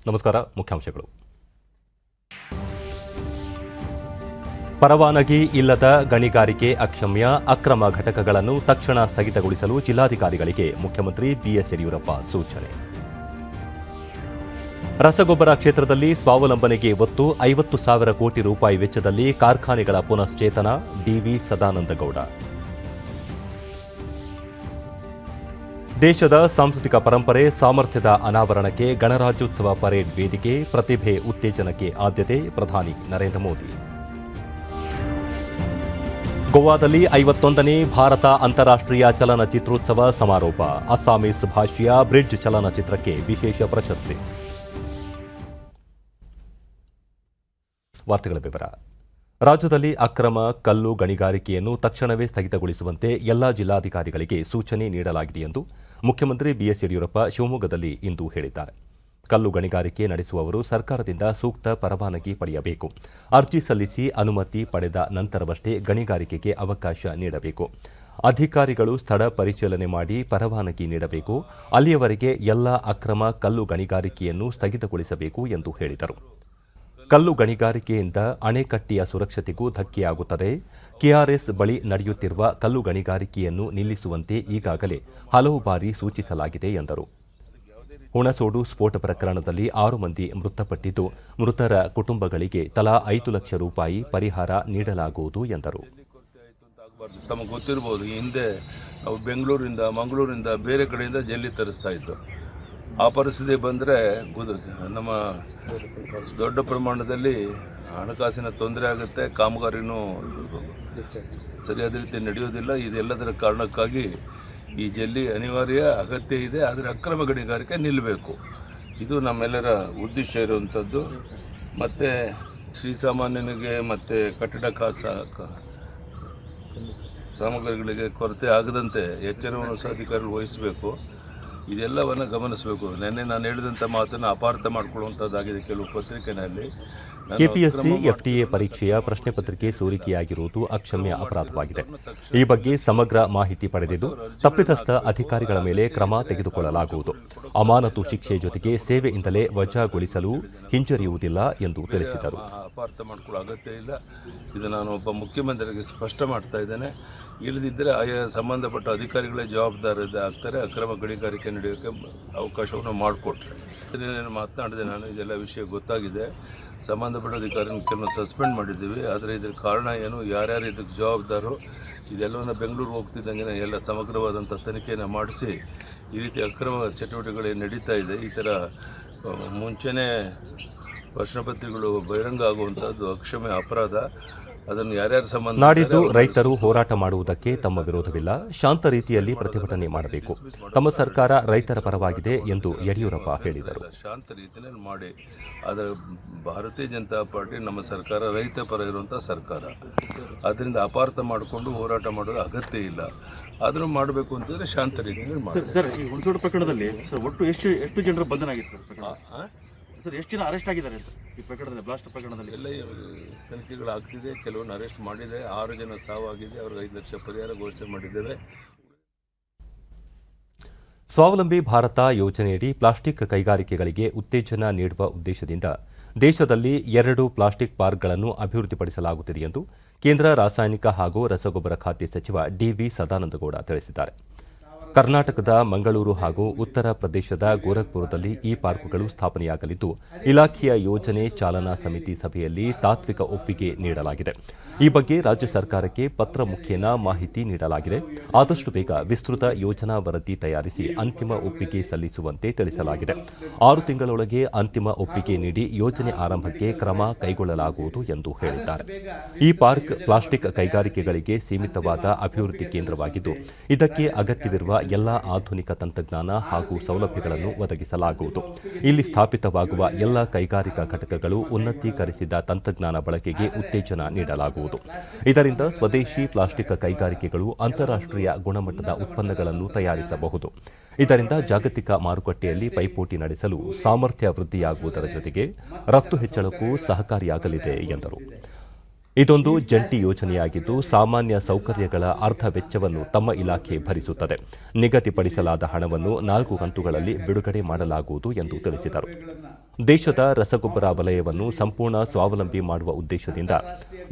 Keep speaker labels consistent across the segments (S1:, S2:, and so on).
S1: ನಮಸ್ಕಾರ. ಮುಖ್ಯಾಂಶಗಳು. ಪರವಾನಗಿ ಇಲ್ಲದ ಗಣಿಗಾರಿಕೆ ಅಕ್ಷಮ್ಯ, ಅಕ್ರಮ ಘಟಕಗಳನ್ನು ತಕ್ಷಣ ಸ್ಥಗಿತಗೊಳಿಸಲು ಜಿಲ್ಲಾಧಿಕಾರಿಗಳಿಗೆ ಮುಖ್ಯಮಂತ್ರಿ ಬಿಎಸ್ ಯಡಿಯೂರಪ್ಪ ಸೂಚನೆ. ರಸಗೊಬ್ಬರ ಕ್ಷೇತ್ರದಲ್ಲಿ ಸ್ವಾವಲಂಬನೆಗೆ ಒತ್ತು, 50,000 ಕೋಟಿ ರೂಪಾಯಿ ವೆಚ್ಚದಲ್ಲಿ ಕಾರ್ಖಾನೆಗಳ ಪುನಶ್ಚೇತನ, ಡಿವಿ ಸದಾನಂದಗೌಡ. ದೇಶದ ಸಾಂಸ್ಕೃತಿಕ ಪರಂಪರೆ ಸಾಮರ್ಥ್ಯದ ಅನಾವರಣಕ್ಕೆ ಗಣರಾಜ್ಯೋತ್ಸವ ಪರೇಡ್ ವೇದಿಕೆ, ಪ್ರತಿಭೆ ಉತ್ತೇಜನಕ್ಕೆ ಆದ್ಯತೆ, ಪ್ರಧಾನಿ ನರೇಂದ್ರ ಮೋದಿ. ಗೋವಾದಲ್ಲಿ 51ನೇ ಭಾರತ ಅಂತಾರಾಷ್ಟ್ರೀಯ ಚಲನಚಿತ್ರೋತ್ಸವ ಸಮಾರೋಪ, ಅಸ್ಸಾಮೀಸ್ ಭಾಷೆಯ ಬ್ರಿಡ್ಜ್ ಚಲನಚಿತ್ರಕ್ಕೆ ವಿಶೇಷ ಪ್ರಶಸ್ತಿ. ವಾರ್ತೆಗಳ ವಿವರ. ರಾಜ್ಯದಲ್ಲಿ ಅಕ್ರಮ ಕಲ್ಲು ಗಣಿಗಾರಿಕೆಯನ್ನು ತಕ್ಷಣವೇ ಸ್ಥಗಿತಗೊಳಿಸುವಂತೆ ಎಲ್ಲಾ ಜಿಲ್ಲಾಧಿಕಾರಿಗಳಿಗೆ ಸೂಚನೆ ನೀಡಲಾಗಿದೆ ಎಂದು ಮುಖ್ಯಮಂತ್ರಿ ಬಿಎಸ್ ಯಡಿಯೂರಪ್ಪ ಶಿವಮೊಗ್ಗದಲ್ಲಿ ಇಂದು ಹೇಳಿದ್ದಾರೆ. ಕಲ್ಲು ಗಣಿಗಾರಿಕೆ ನಡೆಸುವವರು ಸರ್ಕಾರದಿಂದ ಸೂಕ್ತ ಪರವಾನಗಿ ಪಡೆಯಬೇಕು. ಅರ್ಜಿ ಸಲ್ಲಿಸಿ ಅನುಮತಿ ಪಡೆದ ನಂತರವಷ್ಟೇ ಗಣಿಗಾರಿಕೆಗೆ ಅವಕಾಶ ನೀಡಬೇಕು. ಅಧಿಕಾರಿಗಳು ಸ್ಥಳ ಪರಿಶೀಲನೆ ಮಾಡಿ ಪರವಾನಗಿ ನೀಡಬೇಕು. ಅಲ್ಲಿಯವರೆಗೆ ಎಲ್ಲ ಅಕ್ರಮ ಕಲ್ಲು ಗಣಿಗಾರಿಕೆಯನ್ನು ಸ್ಥಗಿತಗೊಳಿಸಬೇಕು ಎಂದು ಹೇಳಿದರು. ಕಲ್ಲು ಗಣಿಗಾರಿಕೆಯಿಂದ ಅಣೆಕಟ್ಟೆಯ ಸುರಕ್ಷತೆಗೂ ಧಕ್ಕೆಯಾಗುತ್ತದೆ. ಕೆಆರ್ಎಸ್ ಬಳಿ ನಡೆಯುತ್ತಿರುವ ಕಲ್ಲು ಗಣಿಗಾರಿಕೆಯನ್ನು ನಿಲ್ಲಿಸುವಂತೆ ಈಗಾಗಲೇ ಹಲವು ಬಾರಿ ಸೂಚಿಸಲಾಗಿದೆ ಎಂದರು. ಹುಣಸೋಡು ಸ್ಫೋಟ ಪ್ರಕರಣದಲ್ಲಿ 6 ಮಂದಿ ಮೃತಪಟ್ಟಿದ್ದು, ಮೃತರ ಕುಟುಂಬಗಳಿಗೆ ತಲಾ 5 ಲಕ್ಷ ರೂಪಾಯಿ ಪರಿಹಾರ ನೀಡಲಾಗುವುದು ಎಂದರು.
S2: ತಮಗೆ ಗೊತ್ತಿರಬಹುದು, ಹಿಂದೆ ನಾವು ಬೆಂಗಳೂರಿಂದ ಮಂಗಳೂರಿಂದ ಬೇರೆ ಕಡೆಯಿಂದ ಜಲ್ಲಿ ತರಿಸ್ತಾ ಇದ್ದು. ಆ ಪರಿಸ್ಥಿತಿ ಬಂದರೆ ನಮ್ಮ ದೊಡ್ಡ ಪ್ರಮಾಣದಲ್ಲಿ ಹಣಕಾಸಿನ ತೊಂದರೆ ಆಗುತ್ತೆ, ಕಾಮಗಾರಿನೂ ಸರಿಯಾದ ರೀತಿ ನಡೆಯೋದಿಲ್ಲ. ಇದೆಲ್ಲದರ ಕಾರಣಕ್ಕಾಗಿ ಈ ಜಲ್ಲಿ ಅನಿವಾರ್ಯ ಅಗತ್ಯ ಇದೆ. ಆದರೆ ಅಕ್ರಮ ಗಣಿಗಾರಿಕೆ ನಿಲ್ಲಬೇಕು, ಇದು ನಮ್ಮೆಲ್ಲರ ಉದ್ದೇಶ ಇರುವಂಥದ್ದು. ಮತ್ತು ಶ್ರೀಸಾಮಾನ್ಯನಿಗೆ ಮತ್ತು ಕಟ್ಟಡ ಸಾಮಗ್ರಿಗಳಿಗೆ ಕೊರತೆ ಆಗದಂತೆ ಎಚ್ಚರವನ್ನು ಸಹ ಅಧಿಕಾರಿಗಳು ವಹಿಸಬೇಕು. ಇದೆಲ್ಲವನ್ನು ಗಮನಿಸಬೇಕು. ನಿನ್ನೆ ನಾನು ಹೇಳಿದಂಥ ಮಾತನ್ನು ಅಪಾರ್ಥ ಮಾಡಿಕೊಳ್ಳುವಂಥದ್ದಾಗಿದೆ ಕೆಲವು ಪತ್ರಿಕೆಯಲ್ಲಿ.
S1: ಕೆಪಿಎಸ್ಸಿ ಎಫ್ಟಿಎ ಪರೀಕ್ಷೆಯ ಪ್ರಶ್ನೆ ಪತ್ರಿಕೆ ಸೋರಿಕೆಯಾಗಿರುವುದು ಅಕ್ಷಮ್ಯ ಅಪರಾಧವಾಗಿದೆ. ಈ ಬಗ್ಗೆ ಸಮಗ್ರ ಮಾಹಿತಿ ಪಡೆದಿದ್ದು ತಪ್ಪಿತಸ್ಥ ಅಧಿಕಾರಿಗಳ ಮೇಲೆ ಕ್ರಮ ತೆಗೆದುಕೊಳ್ಳಲಾಗುವುದು. ಅಮಾನತು ಶಿಕ್ಷೆ ಜೊತೆಗೆ ಸೇವೆಯಿಂದಲೇ ವಜಾಗೊಳಿಸಲು ಹಿಂಜರಿಯುವುದಿಲ್ಲ ಎಂದು ತಿಳಿಸಿದರು.
S2: ಅಪಾರ್ಥ ಮಾಡಿಕೊಳ್ಳೋ ಅಗತ್ಯ ಇಲ್ಲ. ಇದು ನಾನು ಒಬ್ಬ ಮುಖ್ಯಮಂತ್ರಿಗೆ ಸ್ಪಷ್ಟ ಮಾಡ್ತಾ ಇದ್ದೇನೆ. ಇಲ್ಲದಿದ್ದರೆ ಆಯಾ ಸಂಬಂಧಪಟ್ಟ ಅಧಿಕಾರಿಗಳೇ ಜವಾಬ್ದಾರಿಯಾಗ್ತಾರೆ. ಅಕ್ರಮ ಗಣಿಗಾರಿಕೆ ನಡೆಯೋಕ್ಕೆ ಅವಕಾಶವನ್ನು ಮಾಡಿಕೊಟ್ರೆ ಮಾತನಾಡಿದೆ ನಾನು. ಇದೆಲ್ಲ ವಿಷಯ ಗೊತ್ತಾಗಿದೆ. ಸಂಬಂಧಪಟ್ಟ ಅಧಿಕಾರಿನ ಕೆಲವು ಸಸ್ಪೆಂಡ್ ಮಾಡಿದ್ದೀವಿ. ಆದರೆ ಇದರ ಕಾರಣ ಏನು, ಯಾರ್ಯಾರು ಇದಕ್ಕೆ ಜವಾಬ್ದಾರು, ಇದೆಲ್ಲವನ್ನು ಬೆಂಗಳೂರು ಹೋಗ್ತಿದ್ದಂಗೆ ಎಲ್ಲ ಸಮಗ್ರವಾದಂಥ ತನಿಖೆಯನ್ನು ಮಾಡಿಸಿ ಈ ರೀತಿ ಅಕ್ರಮ ಚಟುವಟಿಕೆಗಳು ನಡೀತಾ ಇದೆ. ಈ ಥರ ಮುಂಚೆನೇ ಪ್ರಶ್ನೆ ಪತ್ರಿಕೆಗಳು ಬಹಿರಂಗ ಆಗುವಂಥದ್ದು ಅಕ್ಷಮ್ಯ ಅಪರಾಧ. ಅದನ್ನು ಯಾರ್ಯಾರು ಸಂಬಂಧ
S1: ನಾಡಿದ್ದು ರೈತರು ಹೋರಾಟ ಮಾಡುವುದಕ್ಕೆ ತಮ್ಮ ವಿರೋಧವಿಲ್ಲ. ಶಾಂತ ರೀತಿಯಲ್ಲಿ ಪ್ರತಿಭಟನೆ ಮಾಡಬೇಕು. ತಮ್ಮ ಸರ್ಕಾರ ರೈತರ ಪರವಾಗಿದೆ ಎಂದು ಯಡಿಯೂರಪ್ಪ ಹೇಳಿದರು.
S2: ಶಾಂತ ರೀತಿಯಲ್ಲಿ ಮಾಡಿ. ಆದರೆ ಭಾರತೀಯ ಜನತಾ ಪಾರ್ಟಿ ನಮ್ಮ ಸರ್ಕಾರ ರೈತ ಪರ ಇರುವಂಥ ಸರ್ಕಾರ. ಅದರಿಂದ ಅಪಾರ್ಥ ಮಾಡಿಕೊಂಡು ಹೋರಾಟ ಮಾಡೋದು ಅಗತ್ಯ ಇಲ್ಲ. ಆದರೂ ಮಾಡಬೇಕು ಅಂತಂದರೆ ಶಾಂತ ರೀತಿಯಲ್ಲಿ ಮಾಡಿ.
S3: ಸರ್, ಈ ಹುಣಸೋಡು ಪ್ರಕರಣದಲ್ಲಿ ಸರ್ ಒಟ್ಟು ಎಷ್ಟು ಜನರ ಬಂಧನ ಆಗಿದೆ ಸರ್? ಎಷ್ಟು ಜನ ಅರೆಸ್ಟ್ ಆಗಿದ್ದಾರೆ ಅಂತ ಈ ಪ್ರಕರಣದಲ್ಲಿ, ಬ್ಲಾಸ್ಟ್ ಪ್ರಕರಣದಲ್ಲಿ?
S2: ಎಲ್ಲ ತನಿಖೆಗಳಾಗ್ತಿದೆ. ಕೆಲವೊಂದು ಅರೆಸ್ಟ್ ಮಾಡಿದೆ. 6 ಜನ ಸಾವಾಗಿದೆ. ಅವ್ರಿಗೆ 5 ಲಕ್ಷ ಪರಿಹಾರ ಘೋಷಣೆ ಮಾಡಿದ್ದೇವೆ.
S1: ಸ್ವಾವಲಂಬಿ ಭಾರತ ಯೋಜನೆಯಡಿ ಪ್ಲಾಸ್ಟಿಕ್ ಕೈಗಾರಿಕೆಗಳಿಗೆ ಉತ್ತೇಜನ ನೀಡುವ ಉದ್ದೇಶದಿಂದ ದೇಶದಲ್ಲಿ 2 ಪ್ಲಾಸ್ಟಿಕ್ ಪಾರ್ಕ್ಗಳನ್ನು ಅಭಿವೃದ್ಧಿಪಡಿಸಲಾಗುತ್ತಿದೆ ಎಂದು ಕೇಂದ್ರ ರಾಸಾಯನಿಕ ಹಾಗೂ ರಸಗೊಬ್ಬರ ಖಾತೆ ಸಚಿವ ಡಿವಿ ಸದಾನಂದಗೌಡ ತಿಳಿಸಿದ್ದಾರೆ. ಕರ್ನಾಟಕದ ಮಂಗಳೂರು ಹಾಗೂ ಉತ್ತರ ಪ್ರದೇಶದ ಗೋರಖ್ಪುರದಲ್ಲಿ ಈ ಪಾರ್ಕ್ಗಳು ಸ್ಥಾಪನೆಯಾಗಲಿದ್ದು, ಇಲಾಖೆಯ ಯೋಜನೆ ಚಾಲನಾ ಸಮಿತಿ ಸಭೆಯಲ್ಲಿ ತಾತ್ವಿಕ ಒಪ್ಪಿಗೆ ನೀಡಲಾಗಿದೆ. ಈ ಬಗ್ಗೆ ರಾಜ್ಯ ಸರ್ಕಾರಕ್ಕೆ ಪತ್ರ ಮುಖೇನ ಮಾಹಿತಿ ನೀಡಲಾಗಿದೆ. ಆದಷ್ಟು ಬೇಗ ವಿಸ್ತೃತ ಯೋಜನಾ ವರದಿ ತಯಾರಿಸಿ ಅಂತಿಮ ಒಪ್ಪಿಗೆ ಸಲ್ಲಿಸುವಂತೆ ತಿಳಿಸಲಾಗಿದೆ. 6 ತಿಂಗಳೊಳಗೆ ಅಂತಿಮ ಒಪ್ಪಿಗೆ ನೀಡಿ ಯೋಜನೆ ಆರಂಭಕ್ಕೆ ಕ್ರಮ ಕೈಗೊಳ್ಳಲಾಗುವುದು ಎಂದು ಹೇಳಿದ್ದಾರೆ. ಈ ಪಾರ್ಕ್ ಪ್ಲಾಸ್ಟಿಕ್ ಕೈಗಾರಿಕೆಗಳಿಗೆ ಸೀಮಿತವಾದ ಅಭಿವೃದ್ಧಿ ಕೇಂದ್ರವಾಗಿದ್ದು, ಇದಕ್ಕೆ ಅಗತ್ಯವಿರುವ ಎಲ್ಲ ಆಧುನಿಕ ತಂತ್ರಜ್ಞಾನ ಹಾಗೂ ಸೌಲಭ್ಯಗಳನ್ನು ಒದಗಿಸಲಾಗುವುದು. ಇಲ್ಲಿ ಸ್ಥಾಪಿತವಾಗುವ ಎಲ್ಲ ಕೈಗಾರಿಕಾ ಘಟಕಗಳು ಉನ್ನತೀಕರಿಸಿದ ತಂತ್ರಜ್ಞಾನ ಬಳಕೆಗೆ ಉತ್ತೇಜನ ನೀಡಲಾಗುವುದು. ಇದರಿಂದ ಸ್ವದೇಶಿ ಪ್ಲಾಸ್ಟಿಕ್ ಕೈಗಾರಿಕೆಗಳು ಅಂತಾರಾಷ್ಟ್ರೀಯ ಗುಣಮಟ್ಟದ ಉತ್ಪನ್ನಗಳನ್ನು ತಯಾರಿಸಬಹುದು. ಇದರಿಂದ ಜಾಗತಿಕ ಮಾರುಕಟ್ಟೆಯಲ್ಲಿ ಪೈಪೋಟಿ ನಡೆಸಲು ಸಾಮರ್ಥ್ಯ ವೃದ್ಧಿಯಾಗುವುದರ ಜೊತೆಗೆ ರಫ್ತು ಹೆಚ್ಚಳಕ್ಕೂ ಸಹಕಾರಿಯಾಗಲಿದೆ ಎಂದರು. ಇದೊಂದು ಜಂಟಿ ಯೋಜನೆಯಾಗಿದ್ದು ಸಾಮಾನ್ಯ ಸೌಕರ್ಯಗಳ ಅರ್ಧ ವೆಚ್ಚವನ್ನು ತಮ್ಮ ಇಲಾಖೆ ಭರಿಸುತ್ತದೆ. ನಿಗದಿಪಡಿಸಲಾದ ಹಣವನ್ನು 4 ಕಂತುಗಳಲ್ಲಿ ಬಿಡುಗಡೆ ಮಾಡಲಾಗುವುದು ಎಂದು ತಿಳಿಸಿದರು. ದೇಶದ ರಸಗೊಬ್ಬರ ವಲಯವನ್ನು ಸಂಪೂರ್ಣ ಸ್ವಾವಲಂಬಿ ಮಾಡುವ ಉದ್ದೇಶದಿಂದ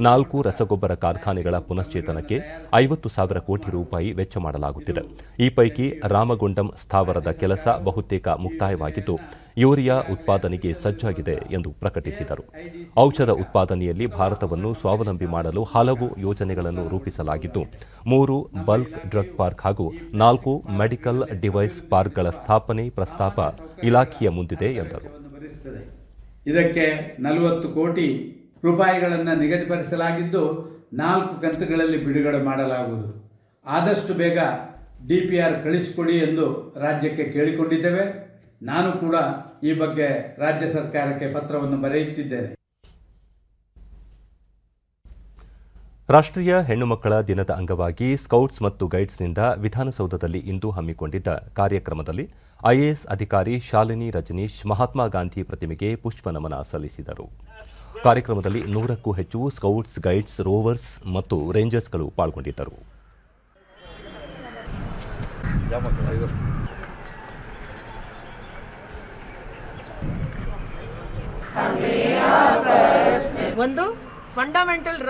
S1: 4 ರಸಗೊಬ್ಬರ ಕಾರ್ಖಾನೆಗಳ ಪುನಶ್ಚೇತನಕ್ಕೆ 50,000 ಕೋಟಿ ರೂಪಾಯಿ ವೆಚ್ಚ ಮಾಡಲಾಗುತ್ತಿದೆ. ಈ ಪೈಕಿ ರಾಮಗುಂಡಂ ಸ್ಥಾವರದ ಕೆಲಸ ಬಹುತೇಕ ಮುಕ್ತಾಯವಾಗಿದ್ದು, ಯೂರಿಯಾ ಉತ್ಪಾದನೆಗೆ ಸಜ್ಜಾಗಿದೆ ಎಂದು ಪ್ರಕಟಿಸಿದರು. ಔಷಧ ಉತ್ಪಾದನೆಯಲ್ಲಿ ಭಾರತವನ್ನು ಸ್ವಾವಲಂಬಿ ಮಾಡಲು ಹಲವು ಯೋಜನೆಗಳನ್ನು ರೂಪಿಸಲಾಗಿದ್ದು, 3 ಬಲ್ಕ್ ಡ್ರಗ್ ಪಾರ್ಕ್ ಹಾಗೂ 4 ಮೆಡಿಕಲ್ ಡಿವೈಸ್ ಪಾರ್ಕ್ಗಳ ಸ್ಥಾಪನೆ ಪ್ರಸ್ತಾಪ ಇಲಾಖೆಯ ಮುಂದಿದೆ ಎಂದರು.
S4: ಇದಕ್ಕೆ 40 ಕೋಟಿ ರೂಪಾಯಿಗಳನ್ನು ನಿಗದಿಪಡಿಸಲಾಗಿದ್ದು 4 ಕಂತುಗಳಲ್ಲಿ ಬಿಡುಗಡೆ ಮಾಡಲಾಗುವುದು. ಆದಷ್ಟು ಬೇಗ DPR ಕಳಿಸಿಕೊಡಿ ಎಂದು ರಾಜ್ಯಕ್ಕೆ ಕೇಳಿಕೊಂಡಿದ್ದೇವೆ. ನಾನು ಕೂಡ ಈ ಬಗ್ಗೆ ರಾಜ್ಯ ಸರ್ಕಾರಕ್ಕೆ ಪತ್ರವನ್ನು ಬರೆಯುತ್ತಿದ್ದೇನೆ.
S1: ರಾಷ್ಟ್ರೀಯ ಹೆಣ್ಣುಮಕ್ಕಳ ದಿನದ ಅಂಗವಾಗಿ ಸ್ಕೌಟ್ಸ್ ಮತ್ತು ಗೈಡ್ಸ್ನಿಂದ ವಿಧಾನಸೌಧದಲ್ಲಿ ಇಂದು ಹಮ್ಮಿಕೊಂಡಿದ್ದ ಕಾರ್ಯಕ್ರಮದಲ್ಲಿ ಐಎಎಸ್ ಅಧಿಕಾರಿ ಶಾಲಿನಿ ರಜನೀಶ್ ಮಹಾತ್ಮ ಗಾಂಧಿ ಪ್ರತಿಮೆಗೆ ಪುಷ್ಪ ನಮನ ಸಲ್ಲಿಸಿದರು. ಕಾರ್ಯಕ್ರಮದಲ್ಲಿ 100ಕ್ಕೂ ಹೆಚ್ಚು ಸ್ಕೌಟ್ಸ್, ಗೈಡ್ಸ್, ರೋವರ್ಸ್ ಮತ್ತು ರೇಂಜರ್ಸ್ಗಳು ಪಾಲ್ಗೊಂಡಿದ್ದರು.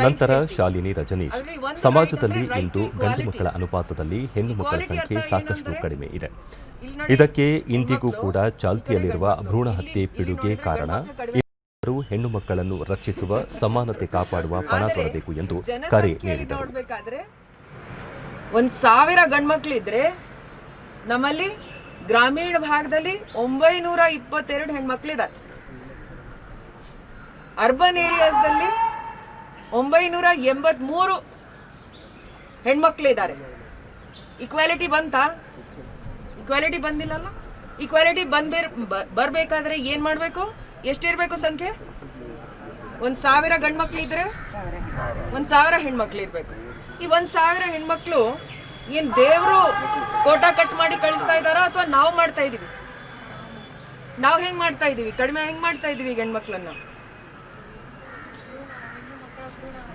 S1: ನಂತರ ಶಾಲಿನಿ ರಜನೀಶ್, ಸಮಾಜದಲ್ಲಿ ಇಂದು ಗಂಡು ಮಕ್ಕಳ ಅನುಪಾತದಲ್ಲಿ ಹೆಣ್ಣು ಮಕ್ಕಳ ಸಂಖ್ಯೆ ಸಾಕಷ್ಟು ಕಡಿಮೆ ಇದೆ. ಇದಕ್ಕೆ ಇಂದಿಗೂ ಕೂಡ ಚಾಲ್ತಿಯಲ್ಲಿರುವ ಭ್ರೂಣ ಹತ್ಯೆ ಪಿಡುಗೆ ಕಾರಣ. ಹೆಣ್ಣು ಮಕ್ಕಳನ್ನು ರಕ್ಷಿಸುವ, ಸಮಾನತೆ ಕಾಪಾಡುವ ಪಣ ತೊಡಬೇಕು ಎಂದು ಕರೆ ನೀಡಿದರು.
S5: 1,000 ಗಂಡ್ಮಕ್ಳಿದ್ರೆ ನಮ್ಮಲ್ಲಿ ಗ್ರಾಮೀಣ ಭಾಗದಲ್ಲಿ 922 ಹೆಣ್ಮಕ್ಳಿದ್ದಾರೆ. ಅರ್ಬನ್ ಏರಿಯಾಸ್ದಲ್ಲಿ 983 ಹೆಣ್ಮಕ್ಳಿದ್ದಾರೆ. ಈಕ್ವಾಲಿಟಿ ಬಂತಾ? ಈಕ್ವಾಲಿಟಿ ಬಂದಿಲ್ಲಲ್ಲ. ಈಕ್ವಾಲಿಟಿ ಬರಬೇಕಾದ್ರೆ ಏನು ಮಾಡಬೇಕು? ಎಷ್ಟಿರಬೇಕು ಸಂಖ್ಯೆ? 1,000 ಗಂಡ್ಮಕ್ಳಿದ್ರೆ 1,000 ಹೆಣ್ಮಕ್ಳು ಇರಬೇಕು. ಈ 1,000 ಹೆಣ್ಮಕ್ಳು ಏನು ದೇವರು ಕೋಟಾ ಕಟ್ ಮಾಡಿ ಕಳಿಸ್ತಾ ಇದ್ದಾರಾ ಅಥವಾ ನಾವು ಮಾಡ್ತಾ ಇದ್ದೀವಿ? ನಾವು ಹೆಂಗೆ ಮಾಡ್ತಾ ಇದ್ದೀವಿ? ಕಡಿಮೆ ಹೆಂಗೆ ಮಾಡ್ತಾ ಇದ್ದೀವಿ ಹೆಣ್ಮಕ್ಳನ್ನ?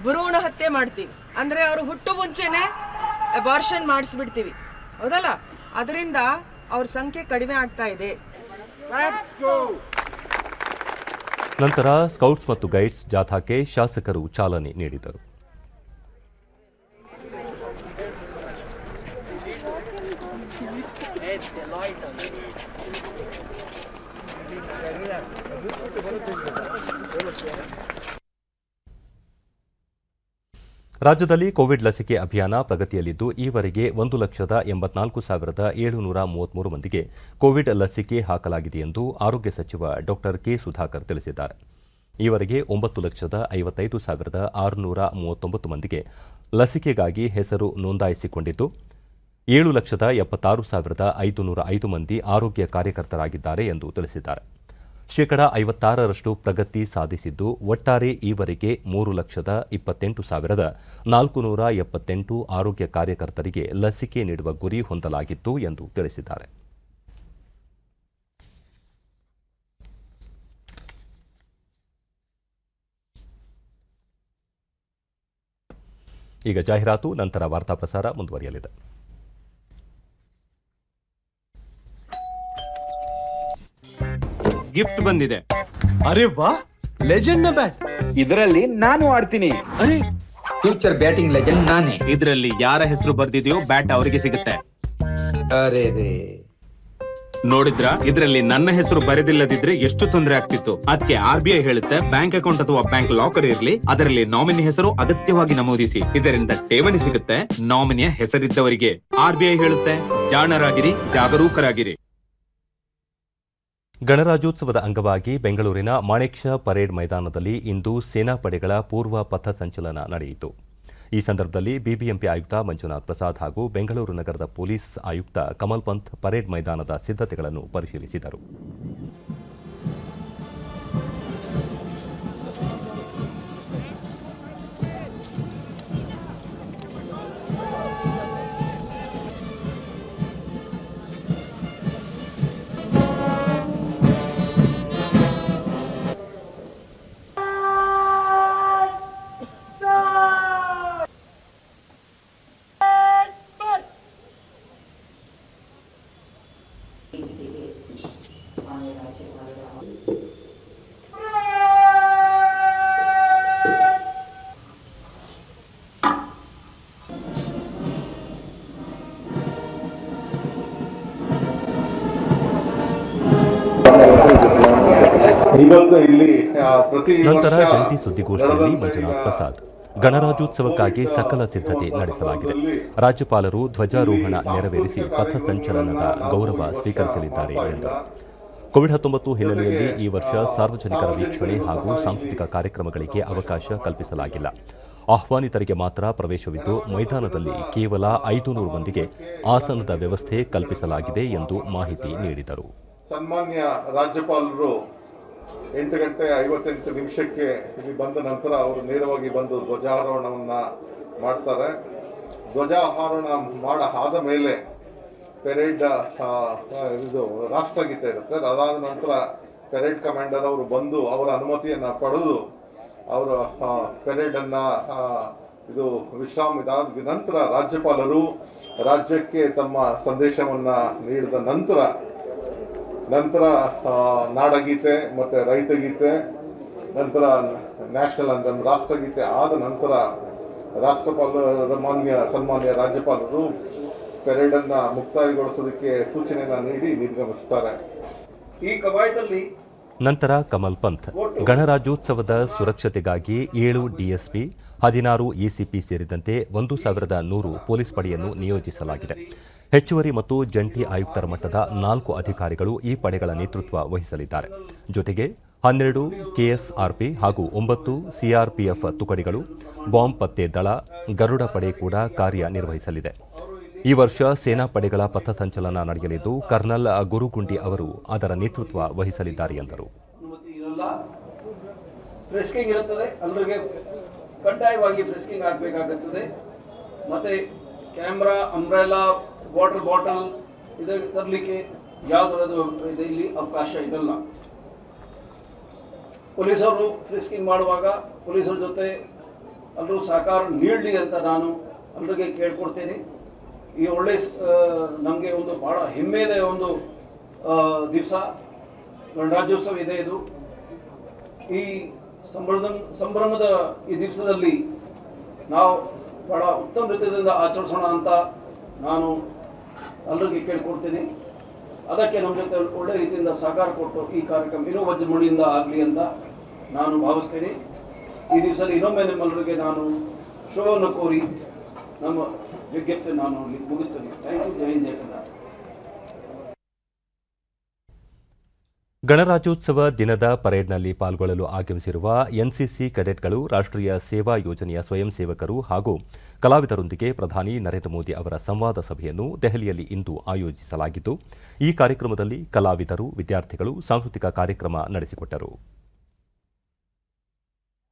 S5: ಭ್ರೂಣ ಹತ್ಯೆ ಮಾಡ್ತೀವಿ ಅಂದರೆ ಅವರು ಹುಟ್ಟು ಮುಂಚೆನೆ ಅಬಾರ್ಷನ್ ಮಾಡಿಸ್ಬಿಡ್ತೀವಿ, ಹೌದಲ್ಲ? ಅದರಿಂದ ಅವ್ರ ಸಂಖ್ಯೆ ಕಡಿಮೆ ಆಗ್ತಾ ಇದೆ.
S1: ನಂತರ ಸ್ಕೌಟ್ಸ್ ಮತ್ತು ಗೈಡ್ಸ್ ಜಾಥಾಕ್ಕೆ ಶಾಸಕರು ಚಾಲನೆ ನೀಡಿದರು. ರಾಜ್ಯದಲ್ಲಿ ಕೋವಿಡ್ ಲಸಿಕೆ ಅಭಿಯಾನ ಪ್ರಗತಿಯಲ್ಲಿದ್ದು, ಈವರೆಗೆ 1,84,733 ಮಂದಿಗೆ ಕೋವಿಡ್ ಲಸಿಕೆ ಹಾಕಲಾಗಿದೆ ಎಂದು ಆರೋಗ್ಯ ಸಚಿವ ಡಾ ಕೆ. ಸುಧಾಕರ್ ತಿಳಿಸಿದ್ದಾರೆ. ಈವರೆಗೆ 9,55,639 ಮಂದಿಗೆ ಲಸಿಕೆಗಾಗಿ ಹೆಸರು ನೋಂದಾಯಿಸಿಕೊಂಡಿದ್ದು, 7,76,505 ಮಂದಿ ಆರೋಗ್ಯ ಕಾರ್ಯಕರ್ತರಾಗಿದ್ದಾರೆ ಎಂದು ತಿಳಿಸಿದ್ದಾರೆ. ಶೇಕಡಾ 56ರಷ್ಟು ಪ್ರಗತಿ ಸಾಧಿಸಿದ್ದು, ಒಟ್ಟಾರೆ ಈವರೆಗೆ 3,28,478 ಆರೋಗ್ಯ ಕಾರ್ಯಕರ್ತರಿಗೆ ಲಸಿಕೆ ನೀಡುವ ಗುರಿ ಹೊಂದಲಾಗಿತ್ತು ಎಂದು ತಿಳಿಸಿದ್ದಾರೆ. ಈಗ ಜಾಹೀರಾತು, ನಂತರ ವಾರ್ತಾ ಪ್ರಸಾರ ಮುಂದುವರಿಯಲಿದೆ.
S6: ಗಿಫ್ಟ್ ಬಂದಿದೆ. ಅರೆ ವಾ, ಲೆಜೆಂಡ್ ನ ಬ್ಯಾಟ್. ಇದರಲ್ಲಿ ನಾನು ಆಡ್ತೀನಿ. ಅರೆ,
S7: ಫ್ಯೂಚರ್ ಬ್ಯಾಟಿಂಗ್ ಲೆಜೆಂಡ್ ನಾನೇ.
S6: ಇದರಲ್ಲಿ ಯಾರ ಹೆಸರು ಬರ್ದಿದೆಯೋ ಬ್ಯಾಟ್ ಅವರಿಗೆ ಸಿಗುತ್ತೆ.
S7: ಅರೆ ರೇ,
S6: ನೋಡಿದ್ರ? ಇದರಲ್ಲಿ ನನ್ನ ಹೆಸರು ಬರೆದಿಲ್ಲದಿದ್ರೆ ಎಷ್ಟು ತೊಂದರೆ ಆಗ್ತಿತ್ತು. ಅದಕ್ಕೆ RBI ಹೇಳುತ್ತೆ, ಬ್ಯಾಂಕ್ ಅಕೌಂಟ್ ಅಥವಾ ಬ್ಯಾಂಕ್ ಲಾಕರ್ ಇರಲಿ, ಅದರಲ್ಲಿ ನಾಮಿನಿ ಹೆಸರು ಅಗತ್ಯವಾಗಿ ನಮೂದಿಸಿ. ಇದರಿಂದ ಠೇವಣಿ ಸಿಗುತ್ತೆ ನಾಮಿನಿಯ ಹೆಸರಿದ್ದವರಿಗೆ. RBI ಹೇಳುತ್ತೆ, ಜಾಣರಾಗಿರಿ, ಜಾಗರೂಕರಾಗಿರಿ.
S1: ಗಣರಾಜ್ಯೋತ್ಸವದ ಅಂಗವಾಗಿ ಬೆಂಗಳೂರಿನ ಮಾಣಿಕ್ ಷಾ ಪರೇಡ್ ಮೈದಾನದಲ್ಲಿ ಇಂದು ಸೇನಾ ಪಡೆಗಳ ಪೂರ್ವ ಪಥ ಸಂಚಲನ ನಡೆಯಿತು. ಈ ಸಂದರ್ಭದಲ್ಲಿ ಬಿಬಿಎಂಪಿ ಆಯುಕ್ತ ಮಂಜುನಾಥ್ ಪ್ರಸಾದ್ ಹಾಗೂ ಬೆಂಗಳೂರು ನಗರದ ಪೊಲೀಸ್ ಆಯುಕ್ತ ಕಮಲ್ ಪಂತ್ ಪರೇಡ್ ಮೈದಾನದ ಸಿದ್ಧತೆಗಳನ್ನು ಪರಿಶೀಲಿಸಿದರು.
S8: ಇವತ್ತು ಇಲ್ಲಿ ಪ್ರತಿ
S1: ನಂತರ
S8: ವರ್ಷ
S1: ಜಂಟಿ ಸುದ್ದಿಗೋಷ್ಠಿಯಲ್ಲಿ
S8: ನಡೆದಂತೆ
S1: ಮಂಜುನಾಥ್
S8: ಈಗ
S1: ಪ್ರಸಾದ್ ಗಣರಾಜ್ಯೋತ್ಸವಕ್ಕಾಗಿ ಸಕಲ ಸಿದ್ಧತೆ ನಡೆಸಲಾಗಿದೆ. ರಾಜ್ಯಪಾಲರು ಧ್ವಜಾರೋಹಣ ನೆರವೇರಿಸಿ ಪಥಸಂಚಲನದ ಗೌರವ ಸ್ವೀಕರಿಸಲಿದ್ದಾರೆ ಎಂದರು. ಕೋವಿಡ್-19 ಹಿನ್ನೆಲೆಯಲ್ಲಿ ಈ ವರ್ಷ ಸಾರ್ವಜನಿಕರ ವೀಕ್ಷಣೆ ಹಾಗೂ ಸಾಂಸ್ಕೃತಿಕ ಕಾರ್ಯಕ್ರಮಗಳಿಗೆ ಅವಕಾಶ ಕಲ್ಪಿಸಲಾಗಿಲ್ಲ. ಆಹ್ವಾನಿತರಿಗೆ ಮಾತ್ರ ಪ್ರವೇಶವಿದ್ದು ಮೈದಾನದಲ್ಲಿ ಕೇವಲ 500 ಮಂದಿಗೆ ಆಸನದ ವ್ಯವಸ್ಥೆ ಕಲ್ಪಿಸಲಾಗಿದೆ ಎಂದು ಮಾಹಿತಿ ನೀಡಿದರು.
S8: ಸನ್ಮಾನ್ಯ ರಾಜ್ಯಪಾಲರು 8:58 ಇಲ್ಲಿ ಬಂದ ನಂತರ ಅವರು ನೇರವಾಗಿ ಬಂದು ಧ್ವಜಾರೋಹಣವನ್ನ ಮಾಡ್ತಾರೆ. ಧ್ವಜಾರೋಹಣ ಆದ ಮೇಲೆ ಪೆರೇಡ್ ಇದು ರಾಷ್ಟ್ರಗೀತೆ ಇರುತ್ತೆ. ಅದಾದ ನಂತರ ಪೆರೇಡ್ ಕಮಾಂಡರ್ ಅವರು ಬಂದು ಅವರ ಅನುಮತಿಯನ್ನ ಪಡೆದು ಅವರ ಪೆರೇಡ್ ಅನ್ನ ಇದು ವಿಶ್ರಾಮ ಇದಾದ ನಂತರ ರಾಜ್ಯಪಾಲರು ರಾಜ್ಯಕ್ಕೆ ತಮ್ಮ ಸಂದೇಶವನ್ನ ನೀಡಿದ ನಂತರ ನಾಡಗೀತೆ ಮತ್ತೆ ರೈತಗೀತೆ, ನಂತರ ನ್ಯಾಷನಲ್ ಅಂತಮ್ ರಾಷ್ಟ್ರಗೀತೆ ಆದ ನಂತರ ಸನ್ಮಾನ್ಯ ರಾಜ್ಯಪಾಲರು ಪೆರೇಡ್ ಅನ್ನ ಮುಕ್ತಾಯಗೊಳಿಸೋದಕ್ಕೆ ಸೂಚನೆಯನ್ನ ನೀಡಿ ನಿರ್ಗಮಿಸುತ್ತಾರೆ.
S9: ಈ ಕವಾಯದಲ್ಲಿ
S1: ನಂತರ ಕಮಲ್ ಪಂಥ್ ಗಣರಾಜ್ಯೋತ್ಸವದ ಸುರಕ್ಷತೆಗಾಗಿ 7 ಡಿಎಸ್ಪಿ, 16 ಎಸಿಪಿ ಸೇರಿದಂತೆ 1100 ಪೊಲೀಸ್ ಪಡೆಯನ್ನು ನಿಯೋಜಿಸಲಾಗಿದೆ. ಹೆಚ್ಚುವರಿ ಮತ್ತು ಜಂಟಿ ಆಯುಕ್ತರ ಮಟ್ಟದ 4 ಅಧಿಕಾರಿಗಳು ಈ ಪಡೆಗಳ ನೇತೃತ್ವ ವಹಿಸಲಿದ್ದಾರೆ. ಜೊತೆಗೆ 12 ಕೆಎಸ್ಆರ್ಪಿ ಹಾಗೂ 9 ಸಿಆರ್ಪಿಎಫ್ ತುಕಡಿಗಳು, ಬಾಂಬ್ ಪತ್ತೆ ದಳ, ಗರುಡ ಪಡೆ ಕೂಡ ಕಾರ್ಯನಿರ್ವಹಿಸಲಿದೆ. ಈ ವರ್ಷ ಸೇನಾ ಪಡೆಗಳ ಪಥಸಂಚಲನ ನಡೆಯಲಿದ್ದು ಕರ್ನಲ್ ಗುರುಗುಂಡಿ ಅವರು ಅದರ ನೇತೃತ್ವ ವಹಿಸಲಿದ್ದಾರೆ ಎಂದರು.
S9: ಫ್ರೆಸ್ಕಿಂಗ್ ಇರುತ್ತದೆ, ಎಲ್ಲರಿಗೆ ಕಡ್ಡಾಯವಾಗಿ ಫ್ರೆಸ್ಕಿಂಗ್ ಆಗಬೇಕಾಗುತ್ತದೆ. ಮತ್ತೆ ಕ್ಯಾಮ್ರಾ, ಅಂಬ್ರೆಲಾ, ವಾಟರ್ ಬಾಟಲ್ ಇದಕ್ಕೆ ತರಲಿಕ್ಕೆ ಯಾವುದರದ್ದು ಇಲ್ಲಿ ಅವಕಾಶ ಇರಲ್ಲ. ಪೊಲೀಸರು ಫ್ರೆಸ್ಕಿಂಗ್ ಮಾಡುವಾಗ ಪೊಲೀಸರ ಜೊತೆ ಎಲ್ಲರೂ ಸಹಕಾರ ನೀಡಲಿ ಅಂತ ನಾನು ಎಲ್ಲರಿಗೆ ಕೇಳ್ಕೊಡ್ತೇನೆ. ಈ ಒಳ್ಳೆ ನಮಗೆ ಒಂದು ಬಹಳ ಹೆಮ್ಮೆಯ ಒಂದು ದಿವಸ ಗಣರಾಜ್ಯೋತ್ಸವ ಇದೆ. ಇದು ಈ ಸಂಭ್ರಮದ ಈ ದಿವಸದಲ್ಲಿ ನಾವು ಬಹಳ ಉತ್ತಮ ರೀತಿಯಿಂದ ಆಚರಿಸೋಣ ಅಂತ ನಾನು ಎಲ್ಲರಿಗೆ ಕೇಳ್ಕೊಡ್ತೀನಿ. ಅದಕ್ಕೆ ನಮ್ಮ ಜೊತೆ ಒಳ್ಳೆ ರೀತಿಯಿಂದ ಸಹಕಾರ ಕೊಟ್ಟು ಈ ಕಾರ್ಯಕ್ರಮ ಇನ್ನೂ ವಜ್ರಮುಡಿಯಿಂದ ಆಗಲಿ ಅಂತ ನಾನು ಭಾವಿಸ್ತೀನಿ. ಈ ದಿವಸದಲ್ಲಿ ಇನ್ನೊಮ್ಮೆ ನಿಮ್ಮೆಲ್ಲರಿಗೆ ನಾನು ಶುಭವನ್ನು ಕೋರಿ ನಮ್ಮ ವಿಜ್ಞಪ್ತಿ ನಾನು ಮುಗಿಸ್ತೇನೆ. Thank you. ಜೈ ಹಿಂದ್, ಜೈ ಕರ್ನಾಟಕ.
S1: ಗಣರಾಜ್ಯೋತ್ಸವ ದಿನದ ಪರೇಡ್ನಲ್ಲಿ ಪಾಲ್ಗೊಳ್ಳಲು ಆಗಮಿಸಿರುವ ಎನ್ಸಿಸಿ ಕೆಡೆಟ್ಗಳು, ರಾಷ್ಟ್ರೀಯ ಸೇವಾ ಯೋಜನೆಯ ಸ್ವಯಂ ಸೇವಕರು ಹಾಗೂ ಕಲಾವಿದರೊಂದಿಗೆ ಪ್ರಧಾನಿ ನರೇಂದ್ರ ಮೋದಿ ಅವರ ಸಂವಾದ ಸಭೆಯನ್ನು ದೆಹಲಿಯಲ್ಲಿ ಇಂದು ಆಯೋಜಿಸಲಾಗಿದ್ದು, ಈ ಕಾರ್ಯಕ್ರಮದಲ್ಲಿ ಕಲಾವಿದರು, ವಿದ್ಯಾರ್ಥಿಗಳು ಸಾಂಸ್ಕೃತಿಕ ಕಾರ್ಯಕ್ರಮ ನಡೆಸಿಕೊಟ್ಟರು.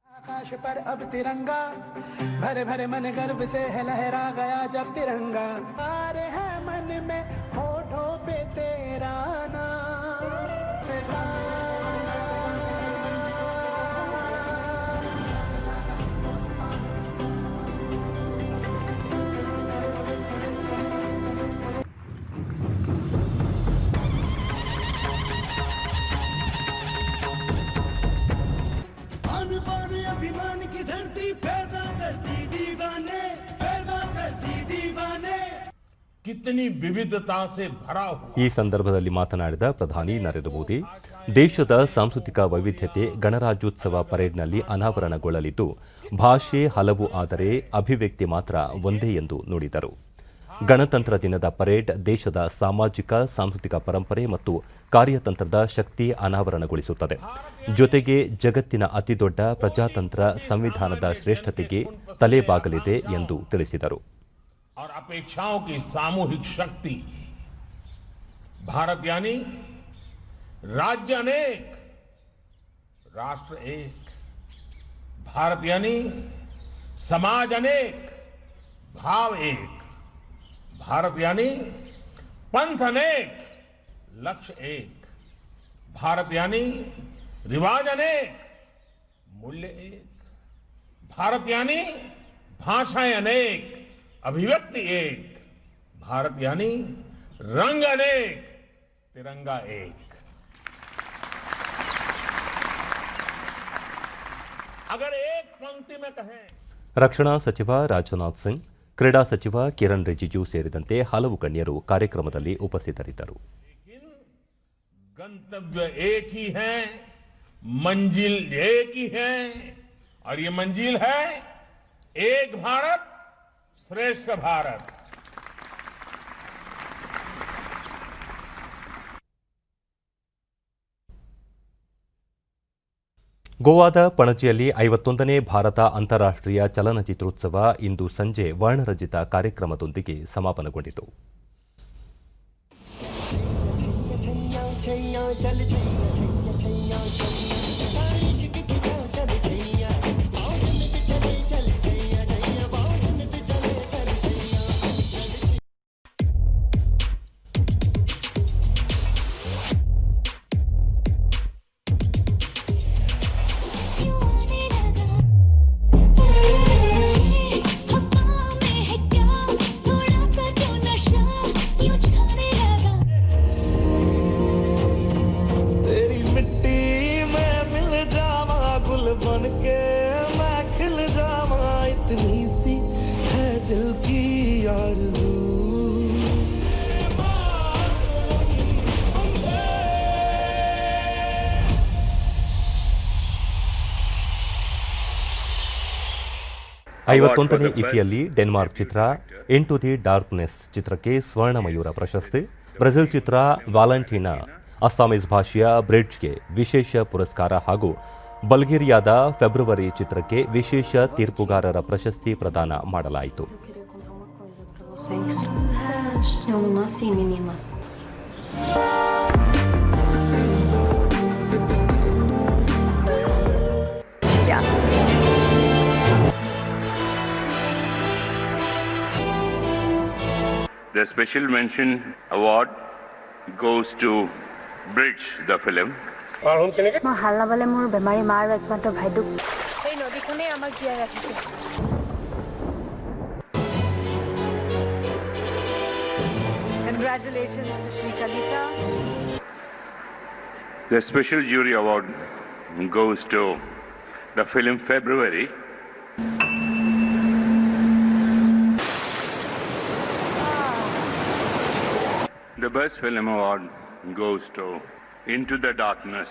S10: आकाश पर अब तिरंगा, भरे भरे मन गर्व से है लहरा गया जब तिरंगा, आ रहे हैं मन में होठों पे तेरा नाम सदा। अभिमान की धरती पैदा करती दीवाने, पैदा करती दीवाने, कितनी विविधता से भरा हुआ.
S1: ಈ ಸಂದರ್ಭದಲ್ಲಿ ಮಾತನಾಡಿದ ಪ್ರಧಾನಿ ನರೇಂದ್ರ ಮೋದಿ, ದೇಶದ ಸಾಂಸ್ಕೃತಿಕ ವೈವಿಧ್ಯತೆ ಗಣರಾಜ್ಯೋತ್ಸವ ಪರೇಡ್ನಲ್ಲಿ ಅನಾವರಣಗೊಳ್ಳಲಿದ್ದು, ಭಾಷೆ ಹಲವು ಆದರೆ ಅಭಿವ್ಯಕ್ತಿ ಮಾತ್ರ ಒಂದೇ ಎಂದು ನುಡಿದರು. ಗಣತಂತ್ರ ದಿನದ ಪರೇಡ್ ದೇಶದ ಸಾಮಾಜಿಕ, ಸಾಂಸ್ಕೃತಿಕ ಪರಂಪರೆ ಮತ್ತು ಕಾರ್ಯತಂತ್ರದ ಶಕ್ತಿ ಅನಾವರಣಗೊಳಿಸುತ್ತದೆ. ಜೊತೆಗೆ ಜಗತ್ತಿನ ಅತಿದೊಡ್ಡ ಪ್ರಜಾತಂತ್ರ ಸಂವಿಧಾನದ ಶ್ರೇಷ್ಠತೆಗೆ ತಲೆಬಾಗಲಿದೆ ಎಂದು ತಿಳಿಸಿದರು.
S11: और अपेक्षाओं की सामूहिक शक्ति, भारत यानी राज्य अनेक, राष्ट्र एक, भारत यानी समाज अनेक, भाव एक, भारत यानी पंथ अनेक, लक्ष्य एक, भारत यानी रिवाज अनेक, मूल्य एक, भारत यानी भाषाएं अनेक, अभिव्यक्ति एक, भारत यानी रंग अनेक, तिरंगा एक. अगर एक पंक्ति में कहें,
S1: ರಕ್ಷಣಾ ಸಚಿವ ರಾಜನಾಥ್ ಸಿಂಗ್, ಕ್ರೀಡಾ ಸಚಿವ ಕಿರಣ್ ರಿಜಿಜು ಸೇರಿದಂತೆ ಹಲವು ಗಣ್ಯರು ಕಾರ್ಯಕ್ರಮದಲ್ಲಿ ಉಪಸ್ಥಿತರಿದ್ದರು.
S11: गंतव्य एक ही है, मंजिल एक ही है और ये मंजिल है एक भारत श्रेष्ठ भारत।
S1: ಗೋವಾದ ಪಣಜಿಯಲ್ಲಿ 51ನೇ ಭಾರತ ಅಂತಾರಾಷ್ಟ್ರೀಯ ಚಲನಚಿತ್ರೋತ್ಸವ ಇಂದು ಸಂಜೆ ವರ್ಣರಂಜಿತ ಕಾರ್ಯಕ್ರಮದೊಂದಿಗೆ ಸಮಾಪನಗೊಂಡಿತು. ಐವತ್ತೊಂದನೇ ಇಫಿಯಲ್ಲಿ ಡೆನ್ಮಾರ್ಕ್ ಚಿತ್ರ ಇಂಟು ದಿ ಡಾರ್ಕ್ನೆಸ್ ಚಿತ್ರಕ್ಕೆ ಸ್ವರ್ಣ ಮಯೂರ ಪ್ರಶಸ್ತಿ, ಬ್ರೆಜಿಲ್ ಚಿತ್ರ ವ್ಯಾಲೆಂಟಿನಾ ಅಸ್ಸಾಮೀಸ್ ಭಾಷೆಯ ಬ್ರಿಡ್ಜ್ಗೆ ವಿಶೇಷ ಪುರಸ್ಕಾರ ಹಾಗೂ ಬಲ್ಗೇರಿಯಾದ ಫೆಬ್ರವರಿ ಚಿತ್ರಕ್ಕೆ ವಿಶೇಷ ತೀರ್ಪುಗಾರರ ಪ್ರಶಸ್ತಿ ಪ್ರದಾನ ಮಾಡಲಾಯಿತು.
S12: The special mention award goes to Bridge, the film.
S13: মই হাল নাবালে মোৰ বেমাৰী মাৰ একমাত্ৰ ভাইটোক এই নদীখনে আমাক জীয়াই ৰাখিছে। Congratulations to Sri Kalita.
S12: The special jury award goes to the film February. The best film award goes to Into the Darkness.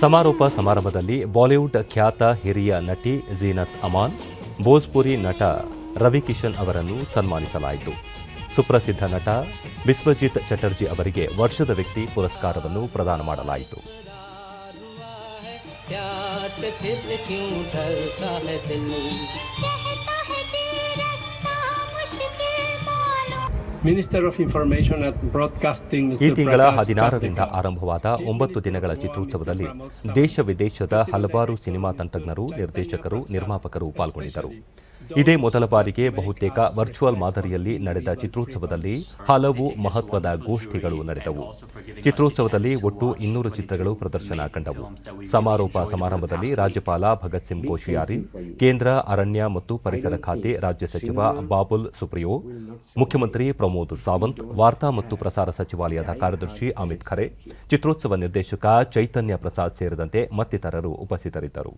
S1: ಸಮಾರೋಪ ಸಮಾರಂಭದಲ್ಲಿ ಬಾಲಿವುಡ್ ಖ್ಯಾತ ಹಿರಿಯ ನಟಿ ಝೀನತ್ ಅಮಾನ್, ಭೋಜ್ಪುರಿ ನಟ ರವಿಕಿಶನ್ ಅವರನ್ನು ಸನ್ಮಾನಿಸಲಾಯಿತು. ಸುಪ್ರಸಿದ್ಧ ನಟ ಬಿಸ್ವಜಿತ್ ಚಟರ್ಜಿ ಅವರಿಗೆ ವರ್ಷದ ವ್ಯಕ್ತಿ ಪುರಸ್ಕಾರವನ್ನು ಪ್ರದಾನ ಮಾಡಲಾಯಿತು. ಈ ತಿಂಗಳ 16ರಿಂದ ಆರಂಭವಾದ 9 ದಿನಗಳ ಚಿತ್ರೋತ್ಸವದಲ್ಲಿ ದೇಶ ವಿದೇಶದ ಹಲವಾರು ಸಿನಿಮಾ ತಂತ್ರಜ್ಞರು, ನಿರ್ದೇಶಕರು, ನಿರ್ಮಾಪಕರು ಪಾಲ್ಗೊಂಡಿದ್ದರು. ಇದೇ ಮೊದಲ ಬಾರಿಗೆ ಬಹುತೇಕ ವರ್ಚುವಲ್ ಮಾದರಿಯಲ್ಲಿ ನಡೆದ ಚಿತ್ರೋತ್ಸವದಲ್ಲಿ ಹಲವು ಮಹತ್ವದ ಗೋಷ್ಠಿಗಳು ನಡೆದವು. ಚಿತ್ರೋತ್ಸವದಲ್ಲಿ ಒಟ್ಟು 200 ಚಿತ್ರಗಳು ಪ್ರದರ್ಶನ ಕಂಡವು. ಸಮಾರೋಪ ಸಮಾರಂಭದಲ್ಲಿ ರಾಜ್ಯಪಾಲ ಭಗತ್ ಸಿಂಗ್ ಕೋಶಿಯಾರಿ, ಕೇಂದ್ರ ಅರಣ್ಯ ಮತ್ತು ಪರಿಸರ ಖಾತೆ ರಾಜ್ಯ ಸಚಿವ ಬಾಬುಲ್ ಸುಪ್ರಿಯೋ, ಮುಖ್ಯಮಂತ್ರಿ ಪ್ರಮೋದ್ ಸಾವಂತ್, ವಾರ್ತಾ ಮತ್ತು ಪ್ರಸಾರ ಸಚಿವಾಲಯದ ಕಾರ್ಯದರ್ಶಿ ಅಮಿತ್ ಖರೆ, ಚಿತ್ರೋತ್ಸವ ನಿರ್ದೇಶಕ ಚೈತನ್ಯ ಪ್ರಸಾದ್ ಸೇರಿದಂತೆ ಮತ್ತಿತರರು ಉಪಸ್ಥಿತರಿದ್ದರು.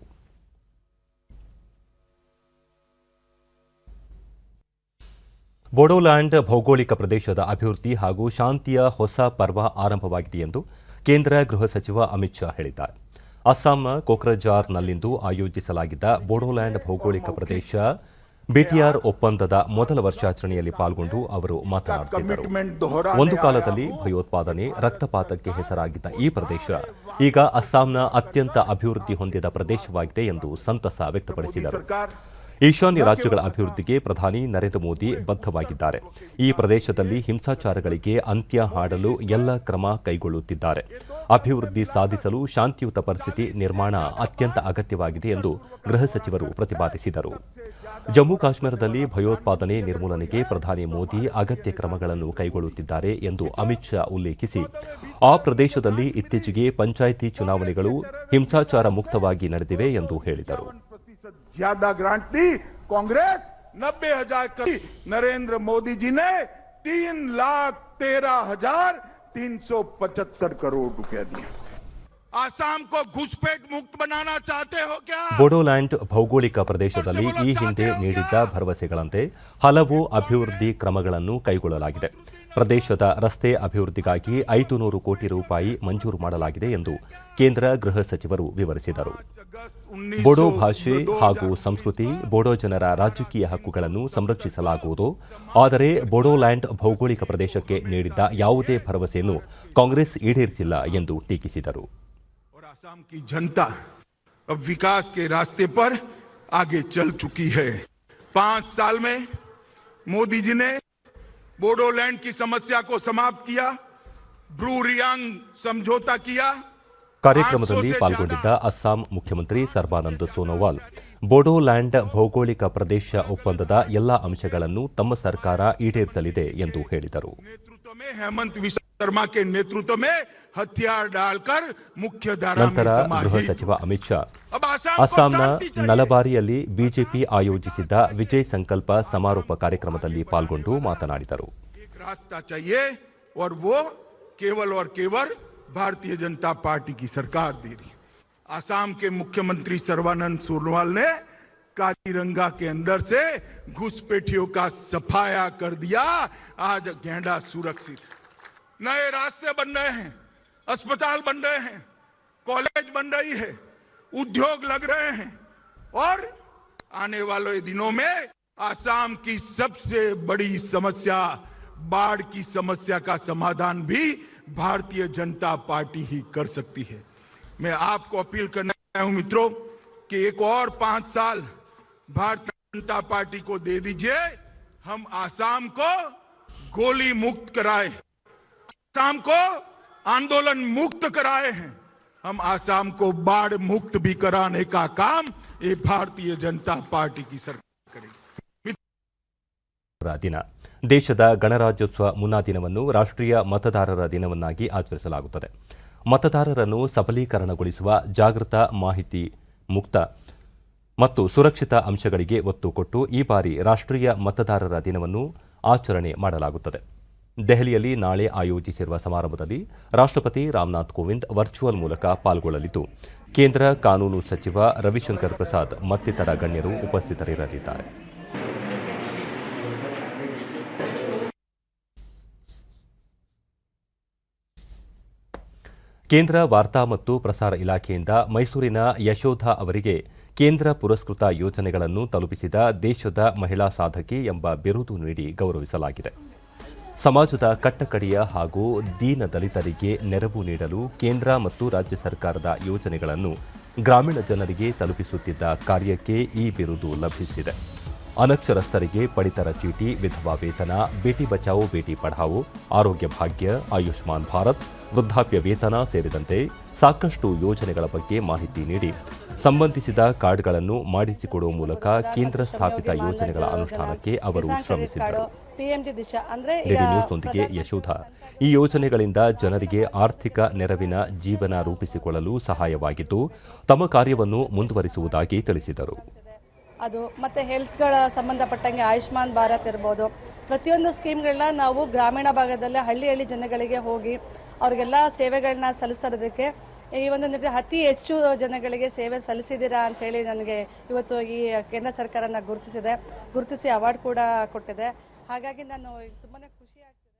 S1: ಬೋಡೋಲ್ಯಾಂಡ್ ಭೌಗೋಳಿಕ ಪ್ರದೇಶದ ಅಭಿವೃದ್ಧಿ ಹಾಗೂ ಶಾಂತಿಯ ಹೊಸ ಪರ್ವ ಆರಂಭವಾಗಿದೆ ಎಂದು ಕೇಂದ್ರ ಗೃಹ ಸಚಿವ ಅಮಿತ್ ಶಾ ಹೇಳಿದ್ದಾರೆ. ಅಸ್ಸಾಂನ ಕೋಕ್ರಜಾರ್ನಲ್ಲಿಂದು ಆಯೋಜಿಸಲಾಗಿದ್ದ ಬೋಡೋಲ್ಯಾಂಡ್ ಭೌಗೋಳಿಕ ಪ್ರದೇಶ ಬಿಟಿಆರ್ ಒಪ್ಪಂದದ ಮೊದಲ ವರ್ಷಾಚರಣೆಯಲ್ಲಿ ಪಾಲ್ಗೊಂಡು ಅವರು ಮಾತನಾಡುತ್ತಿದ್ದರು. ಒಂದು ಕಾಲದಲ್ಲಿ ಭಯೋತ್ಪಾದನೆ, ರಕ್ತಪಾತಕ್ಕೆ ಹೆಸರಾಗಿದ್ದ ಈ ಪ್ರದೇಶ ಈಗ ಅಸ್ಸಾಂನ ಅತ್ಯಂತ ಅಭಿವೃದ್ಧಿ ಹೊಂದಿದ ಪ್ರದೇಶವಾಗಿದೆ ಎಂದು ಸಂತಸ ವ್ಯಕ್ತಪಡಿಸಿದರು. ಈಶಾನ್ಯ ರಾಜ್ಯಗಳ ಅಭಿವೃದ್ಧಿಗೆ ಪ್ರಧಾನಿ ನರೇಂದ್ರ ಮೋದಿ ಬದ್ಧವಾಗಿದ್ದಾರೆ. ಈ ಪ್ರದೇಶದಲ್ಲಿ ಹಿಂಸಾಚಾರಗಳಿಗೆ ಅಂತ್ಯ ಹಾಡಲು ಎಲ್ಲ ಕ್ರಮ ಕೈಗೊಳ್ಳುತ್ತಿದ್ದಾರೆ. ಅಭಿವೃದ್ಧಿ ಸಾಧಿಸಲು ಶಾಂತಿಯುತ ಪರಿಸ್ಥಿತಿ ನಿರ್ಮಾಣ ಅತ್ಯಂತ ಅಗತ್ಯವಾಗಿದೆ ಎಂದು ಗೃಹ ಸಚಿವರು ಪ್ರತಿಪಾದಿಸಿದರು. ಜಮ್ಮು ಕಾಶ್ಮೀರದಲ್ಲಿ ಭಯೋತ್ಪಾದನೆ ನಿರ್ಮೂಲನೆಗೆ ಪ್ರಧಾನಿ ಮೋದಿ ಅಗತ್ಯ ಕ್ರಮಗಳನ್ನು ಕೈಗೊಳ್ಳುತ್ತಿದ್ದಾರೆ ಎಂದು ಅಮಿತ್ ಶಾ ಉಲ್ಲೇಖಿಸಿ, ಆ ಪ್ರದೇಶದಲ್ಲಿ ಇತ್ತೀಚೆಗೆ ಪಂಚಾಯಿತಿ ಚುನಾವಣೆಗಳು ಹಿಂಸಾಚಾರ ಮುಕ್ತವಾಗಿ ನಡೆದಿವೆ ಎಂದು ಹೇಳಿದರು.
S14: ज्यादा ग्रांट दी कांग्रेस 90,000 करोड़, नरेंद्र मोदी जी ने 3,13,375 करोड़ रुपया दिया. आसाम को घुसपैठ मुक्त बनाना चाहते हो क्या?
S1: ಬೋಡೋಲ್ಯಾಂಡ್ ಭೌಗೋಳಿಕ ಪ್ರದೇಶದಲ್ಲಿ ಈ ಹಿಂದೆ ನೀಡಿದ್ದ ಭರವಸೆಗಳಂತೆ ಹಲವು ಅಭಿವೃದ್ಧಿ ಕ್ರಮಗಳನ್ನು ಕೈಗೊಳ್ಳಲಾಗಿದೆ. ಪ್ರದೇಶದ ರಸ್ತೆ ಅಭಿವೃದ್ಧಿಗಾಗಿ 500 ಕೋಟಿ ರೂಪಾಯಿ ಮಂಜೂರು ಮಾಡಲಾಗಿದೆ ಎಂದು ಕೇಂದ್ರ ಗೃಹ ಸಚಿವರು ವಿವರಿಸಿದರು. ಬೋಡೋ ಭಾಷೆ ಹಾಗೂ ಸಂಸ್ಕೃತಿ, ಬೋಡೋ ಜನರ ರಾಜಕೀಯ ಹಕ್ಕುಗಳನ್ನು ಸಂರಕ್ಷಿಸಲಾಗುವುದು. ಆದರೆ ಬೋಡೋಲ್ಯಾಂಡ್ ಭೌಗೋಳಿಕ ಪ್ರದೇಶಕ್ಕೆ ನೀಡಿದ್ದ ಯಾವುದೇ ಭರವಸೆಯನ್ನು ಕಾಂಗ್ರೆಸ್ ಈಡೇರಿಸಿಲ್ಲ ಎಂದು ಟೀಕಿಸಿದರು.
S14: आसाम की जनता अब विकास के रास्ते पर आगे चल चुकी है. 5 साल में मोदी जी ने बोडोलैंड की समस्या को समाप्त किया, ब्रू रियांग समझौता किया.
S1: ಕಾರ್ಯಕ್ರಮದಲ್ಲಿ ಪಾಲ್ಗೊಂಡಿದ್ದ ಅಸ್ಸಾಂ ಮುಖ್ಯಮಂತ್ರಿ ಸರ್ಬಾನಂದ್ ಸೋನೋವಾಲ್ ಬೋಡೋಲ್ಯಾಂಡ್ ಭೌಗೋಳಿಕ ಪ್ರದೇಶ ಒಪ್ಪಂದದ ಎಲ್ಲ ಅಂಶಗಳನ್ನು ತಮ್ಮ ಸರ್ಕಾರ ಈಡೇರಿಸಲಿದೆ ಎಂದು ಹೇಳಿದರು.
S14: हेमंत विश्व शर्मा के नेतृत्व में हथियार डालकर मुख्य धारा में
S1: ನಂತರ
S14: समाहित.
S1: ಗೃಹ ಸಚಿವ ಅಮಿತ್ ಶಾ ಅಸ್ಸಾಂನ ನಲಬಾರಿಯಲ್ಲಿ ಬಿಜೆಪಿ ಆಯೋಜಿಸಿದ್ದ ವಿಜಯ್ ಸಂಕಲ್ಪ ಸಮಾರೋಪ ಕಾರ್ಯಕ್ರಮದಲ್ಲಿ ಪಾಲ್ಗೊಂಡು ಮಾತನಾಡಿದರು.
S14: एक रास्ता चाहिए और वो केवल और केवल भारतीय जनता पार्टी की सरकार दे रही. आसाम के मुख्यमंत्री सर्बानंद सोनोवाल ने काजीरंगा के अंदर से घुसपैठियों का सफाया कर दिया. आज गेंडा सुरक्षित, नए रास्ते बन रहे हैं, अस्पताल बन रहे हैं, कॉलेज बन रही है, उद्योग लग रहे हैं और आने वाले दिनों में आसाम की सबसे बड़ी समस्या बाढ़ की समस्या का समाधान भी भारतीय जनता पार्टी ही कर सकती है. मैं आपको अपील करना चाहता हूं मित्रों कि एक और 5 साल भारतीय जनता पार्टी को दे दीजिए. हम आसाम को गोली मुक्त कराए, आसाम को आंदोलन मुक्त कराए हैं. हम आसाम को बाढ़ मुक्त भी कराने का काम ये भारतीय जनता पार्टी की सरकार करेगी.
S1: ದಿನ ದೇಶದ ಗಣರಾಜ್ಯೋತ್ಸವ ಮುನ್ನಾ ದಿನವನ್ನು ರಾಷ್ಟ್ರೀಯ ಮತದಾರರ ದಿನವನ್ನಾಗಿ ಆಚರಿಸಲಾಗುತ್ತದೆ. ಮತದಾರರನ್ನು ಸಬಲೀಕರಣಗೊಳಿಸುವ ಜಾಗೃತ, ಮಾಹಿತಿ ಮುಕ್ತ ಮತ್ತು ಸುರಕ್ಷಿತ ಅಂಶಗಳಿಗೆ ಒತ್ತು ಕೊಟ್ಟು ಈ ಬಾರಿ ರಾಷ್ಟ್ರೀಯ ಮತದಾರರ ದಿನವನ್ನು ಆಚರಣೆ ಮಾಡಲಾಗುತ್ತದೆ. ದೆಹಲಿಯಲ್ಲಿ ನಾಳೆ ಆಯೋಜಿಸಿರುವ ಸಮಾರಂಭದಲ್ಲಿ ರಾಷ್ಟ್ರಪತಿ ರಾಮನಾಥ್ ಕೋವಿಂದ್ ವರ್ಚುವಲ್ ಮೂಲಕ ಪಾಲ್ಗೊಳ್ಳಲಿದ್ದು, ಕೇಂದ್ರ ಕಾನೂನು ಸಚಿವ ರವಿಶಂಕರ್ ಪ್ರಸಾದ್ ಮತ್ತಿತರ ಗಣ್ಯರು ಉಪಸ್ಥಿತರಿರಲಿದ್ದಾರೆ. ಕೇಂದ್ರ ವಾರ್ತಾ ಮತ್ತು ಪ್ರಸಾರ ಇಲಾಖೆಯಿಂದ ಮೈಸೂರಿನ ಯಶೋಧ ಅವರಿಗೆ ಕೇಂದ್ರ ಪುರಸ್ಕೃತ ಯೋಜನೆಗಳನ್ನು ತಲುಪಿಸಿದ ದೇಶದ ಮಹಿಳಾ ಸಾಧಕಿ ಎಂಬ ಬಿರುದು ನೀಡಿ ಗೌರವಿಸಲಾಗಿದೆ. ಸಮಾಜದ ಕಟ್ಟಕಡೆಯ ಹಾಗೂ ದೀನ ದಲಿತರಿಗೆ ನೆರವು ನೀಡಲು ಕೇಂದ್ರ ಮತ್ತು ರಾಜ್ಯ ಸರ್ಕಾರದ ಯೋಜನೆಗಳನ್ನು ಗ್ರಾಮೀಣ ಜನರಿಗೆ ತಲುಪಿಸುತ್ತಿದ್ದ ಕಾರ್ಯಕ್ಕೆ ಈ ಬಿರುದು ಲಭಿಸಿದೆ. ಅನಕ್ಷರಸ್ಥರಿಗೆ ಪಡಿತರ ಚೀಟಿ, ವಿಧವಾ ವೇತನ, ಬೇಟಿ ಬಚಾವೋ ಬೇಟಿ ಪಢಾವೋ, ಆರೋಗ್ಯ ಭಾಗ್ಯ, ಆಯುಷ್ಮಾನ್ ಭಾರತ್, ವೃದ್ಧಾಪ್ಯ ವೇತನ ಸೇರಿದಂತೆ ಸಾಕಷ್ಟು ಯೋಜನೆಗಳ ಬಗ್ಗೆ ಮಾಹಿತಿ ನೀಡಿ ಸಂಬಂಧಿಸಿದ ಕಾರ್ಡ್ಗಳನ್ನು ಮಾಡಿಸಿಕೊಡುವ ಮೂಲಕ ಕೇಂದ್ರ ಸ್ಥಾಪಿತ ಯೋಜನೆಗಳ ಅನುಷ್ಠಾನಕ್ಕೆ ಅವರು ಶ್ರಮಿಸಿದ್ದರು. ಡಿಡಿ ನ್ಯೂಸ್ನೊಂದಿಗೆ ಯಶೋಧ ಈ ಯೋಜನೆಗಳಿಂದ ಜನರಿಗೆ ಆರ್ಥಿಕ ನೆರವಿನ ಜೀವನ ರೂಪಿಸಿಕೊಳ್ಳಲು ಸಹಾಯವಾಗಿದ್ದು ತಮ್ಮ ಕಾರ್ಯವನ್ನು ಮುಂದುವರಿಸುವುದಾಗಿ ತಿಳಿಸಿದರು.
S13: ಅದು ಮತ್ತು ಹೆಲ್ತ್ಗಳ ಸಂಬಂಧಪಟ್ಟಂಗೆ ಆಯುಷ್ಮಾನ್ ಭಾರತ್ ಇರ್ಬೋದು, ಪ್ರತಿಯೊಂದು ಸ್ಕೀಮ್ಗಳನ್ನ ನಾವು ಗ್ರಾಮೀಣ ಭಾಗದಲ್ಲಿ ಹಳ್ಳಿ ಜನಗಳಿಗೆ ಹೋಗಿ ಅವ್ರಿಗೆಲ್ಲ ಸೇವೆಗಳನ್ನ ಸಲ್ಲಿಸೋದಕ್ಕೆ ಈ ಒಂದು ನಿಟ್ಟಿನಲ್ಲಿ ಅತಿ ಹೆಚ್ಚು ಜನಗಳಿಗೆ ಸೇವೆ ಸಲ್ಲಿಸಿದ್ದೀರಾ ಅಂಥೇಳಿ ನನಗೆ ಇವತ್ತು ಈ ಕೇಂದ್ರ ಸರ್ಕಾರನ ಗುರುತಿಸಿ ಅವಾರ್ಡ್ ಕೂಡ ಕೊಟ್ಟಿದೆ. ಹಾಗಾಗಿ ನಾನು ತುಂಬಾ ಖುಷಿ ಆಗ್ತಿದೆ.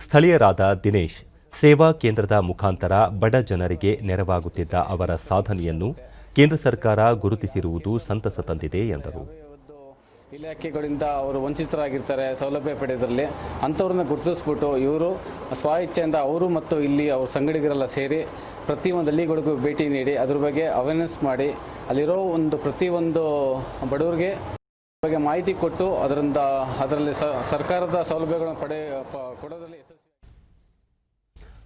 S1: ಸ್ಥಳೀಯರಾದ ದಿನೇಶ್ ಸೇವಾ ಕೇಂದ್ರದ ಮುಖಾಂತರ ಬಡ ಜನರಿಗೆ ನೆರವಾಗುತ್ತಿದ್ದ ಅವರ ಸಾಧನೆಯನ್ನು ಕೇಂದ್ರ ಸರ್ಕಾರ ಗುರುತಿಸಿರುವುದು ಸಂತಸ ತಂದಿದೆ ಎಂದರು.
S15: ಇಲಾಖೆಗಳಿಂದ ಅವರು ವಂಚಿತರಾಗಿರ್ತಾರೆ ಸೌಲಭ್ಯ ಪಡೆಯೋದ್ರಲ್ಲಿ, ಅಂಥವ್ರನ್ನ ಗುರುತಿಸ್ಬಿಟ್ಟು ಇವರು ಸ್ವ ಇಚ್ಛೆಯಿಂದ ಅವರು ಮತ್ತು ಇಲ್ಲಿ ಅವ್ರ ಸಂಗಡಿಗರೆಲ್ಲ ಸೇರಿ ಪ್ರತಿಯೊಂದು ಹಳ್ಳಿಗಳಿಗೂ ಭೇಟಿ ನೀಡಿ ಅದ್ರ ಬಗ್ಗೆ ಅವೇರ್ನೆಸ್ ಮಾಡಿ ಅಲ್ಲಿರೋ ಪ್ರತಿಯೊಂದು ಬಡವರಿಗೆ ಬಗ್ಗೆ ಮಾಹಿತಿ ಕೊಟ್ಟು ಅದರಲ್ಲಿ ಸರ್ಕಾರದ ಸೌಲಭ್ಯಗಳನ್ನು ಕೊಡೋದ್ರಲ್ಲಿ ಯಶಸ್ವಿ.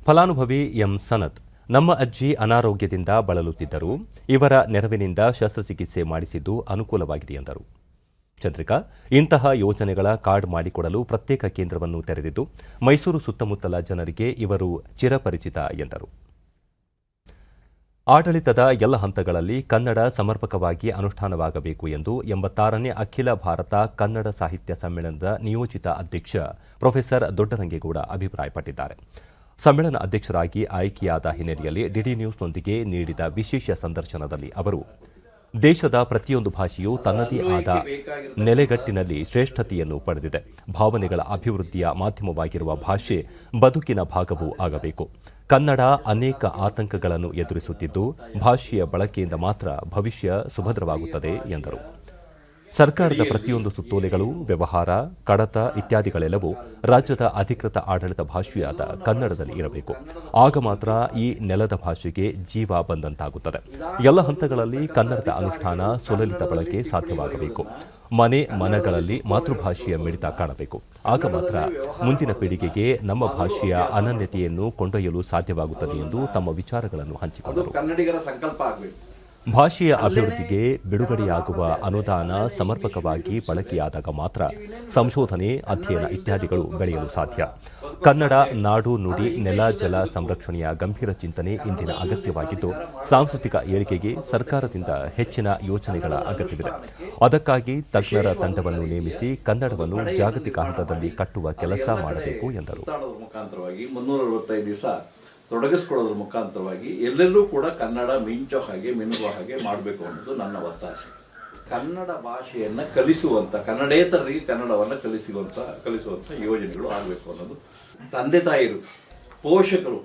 S1: ಫಲಾನುಭವಿ ಎಂ ಸನತ್ ನಮ್ಮ ಅಜ್ಜಿ ಅನಾರೋಗ್ಯದಿಂದ ಬಳಲುತ್ತಿದ್ದರು. ಇವರ ನೆರವಿನಿಂದ ಶಸ್ತ್ರಚಿಕಿತ್ಸೆ ಮಾಡಿಸಿದ್ದು ಅನುಕೂಲವಾಗಿದೆ ಎಂದರು. ಚಂದ್ರಿಕಾ ಇಂತಹ ಯೋಜನೆಗಳ ಕಾರ್ಡ್ ಮಾಡಿಕೊಡಲು ಪ್ರತ್ಯೇಕ ಕೇಂದ್ರವನ್ನು ತೆರೆದಿದ್ದು ಮೈಸೂರು ಸುತ್ತಮುತ್ತಲ ಜನರಿಗೆ ಇವರು ಚಿರಪರಿಚಿತ ಎಂದರು. ಆಡಳಿತದ ಎಲ್ಲ ಹಂತಗಳಲ್ಲಿ ಕನ್ನಡ ಸಮರ್ಪಕವಾಗಿ ಅನುಷ್ಠಾನವಾಗಬೇಕು ಎಂದು 86ನೇ ಅಖಿಲ ಭಾರತ ಕನ್ನಡ ಸಾಹಿತ್ಯ ಸಮ್ಮೇಳನದ ನಿಯೋಜಿತ ಅಧ್ಯಕ್ಷ ಪ್ರೊಫೆಸರ್ ದೊಡ್ಡರಂಗೇಗೌಡ ಅಭಿಪ್ರಾಯಪಟ್ಟಿದ್ದಾರೆ. ಸಮ್ಮೇಳನ ಅಧ್ಯಕ್ಷರಾಗಿ ಆಯ್ಕೆಯಾದ ಹಿನ್ನೆಲೆಯಲ್ಲಿ ಡಿಡಿ ನ್ಯೂಸ್ನೊಂದಿಗೆ ನೀಡಿದ ವಿಶೇಷ ಸಂದರ್ಶನದಲ್ಲಿ ಅವರು ದೇಶದ ಪ್ರತಿಯೊಂದು ಭಾಷೆಯೂ ತನ್ನದೇ ಆದ ನೆಲೆಗಟ್ಟಿನಲ್ಲಿ ಶ್ರೇಷ್ಠತೆಯನ್ನು ಪಡೆದಿದೆ. ಭಾವನೆಗಳ ಅಭಿವೃದ್ಧಿಯ ಮಾಧ್ಯಮವಾಗಿರುವ ಭಾಷೆ ಬದುಕಿನ ಭಾಗವೂ ಆಗಬೇಕು. ಕನ್ನಡ ಅನೇಕ ಆತಂಕಗಳನ್ನು ಎದುರಿಸುತ್ತಿದ್ದು, ಭಾಷೆಯ ಬಳಕೆಯಿಂದ ಮಾತ್ರ ಭವಿಷ್ಯ ಸುಭದ್ರವಾಗುತ್ತದೆ ಎಂದರು. ಸರ್ಕಾರದ ಪ್ರತಿಯೊಂದು ಸುತ್ತೋಲೆಗಳು, ವ್ಯವಹಾರ, ಕಡತ ಇತ್ಯಾದಿಗಳೆಲ್ಲವೂ ರಾಜ್ಯದ ಅಧಿಕೃತ ಆಡಳಿತ ಭಾಷೆಯಾದ ಕನ್ನಡದಲ್ಲಿ ಇರಬೇಕು. ಆಗ ಮಾತ್ರ ಈ ನೆಲದ ಭಾಷೆಗೆ ಜೀವ ಬಂದಂತಾಗುತ್ತದೆ. ಎಲ್ಲ ಹಂತಗಳಲ್ಲಿ ಕನ್ನಡದ ಅನುಷ್ಠಾನ, ಸುಲಲಿತ ಬಳಕೆ ಸಾಧ್ಯವಾಗಬೇಕು. ಮನೆ ಮನಗಳಲ್ಲಿ ಮಾತೃಭಾಷೆಯ ಮಿಡಿತ ಕಾಣಬೇಕು. ಆಗ ಮಾತ್ರ ಮುಂದಿನ ಪೀಳಿಗೆಗೆ ನಮ್ಮ ಭಾಷೆಯ ಅನನ್ಯತೆಯನ್ನು ಕೊಂಡೊಯ್ಯಲು ಸಾಧ್ಯವಾಗುತ್ತದೆ ಎಂದು ತಮ್ಮ ವಿಚಾರಗಳನ್ನು ಹಂಚಿಕೊಂಡರು.
S3: ಕನ್ನಡಿಗರ ಸಂಕಲ್ಪ ಆಗಬೇಕು.
S1: ಭಾಷೆಯ ಅಭಿವೃದ್ಧಿಗೆ ಬಿಡುಗಡೆಯಾಗುವ ಅನುದಾನ ಸಮರ್ಪಕವಾಗಿ ಬಳಕೆಯಾದಾಗ ಮಾತ್ರ ಸಂಶೋಧನೆ, ಅಧ್ಯಯನ ಇತ್ಯಾದಿಗಳು ಬೆಳೆಯಲು ಸಾಧ್ಯ. ಕನ್ನಡ ನಾಡು, ನುಡಿ, ನೆಲ, ಜಲ ಸಂರಕ್ಷಣೆಯ ಗಂಭೀರ ಚಿಂತನೆ ಇಂದಿನ ಅಗತ್ಯವಾಗಿದ್ದು, ಸಾಂಸ್ಕೃತಿಕ ಏಳಿಗೆಗೆ ಸರ್ಕಾರದಿಂದ ಹೆಚ್ಚಿನ ಯೋಜನೆಗಳ ಅಗತ್ಯವಿದೆ. ಅದಕ್ಕಾಗಿ ತಜ್ಞರ ತಂಡವನ್ನು ನೇಮಿಸಿ ಕನ್ನಡವನ್ನು ಜಾಗತಿಕ ಹಂತದಲ್ಲಿ ಕಟ್ಟುವ ಕೆಲಸ ಮಾಡಬೇಕು ಎಂದರು.
S3: ಮುಖಾಂತರವಾಗಿ 365 ದಿವಸ ತೊಡಗಿಸ್ಕೊಳ್ಳೋದ್ರ ಮುಖಾಂತರವಾಗಿ ಎಲ್ಲೆಲ್ಲೂ ಕೂಡ ಕನ್ನಡ ಮಿಂಚೋ ಹಾಗೆ, ಮಿನುಗುವ ಹಾಗೆ ಮಾಡಬೇಕು ಅನ್ನೋದು ನನ್ನ ಒತ್ತಾಸೆ. ಕನ್ನಡ ಭಾಷೆಯನ್ನು ಕಲಿಸುವಂಥ, ಕನ್ನಡೇತರರಿಗೆ ಕನ್ನಡವನ್ನು ಕಲಿಸುವಂಥ ಯೋಜನೆಗಳು ಆಗಬೇಕು ಅನ್ನೋದು. ತಂದೆ ತಾಯಿರು, ಪೋಷಕರು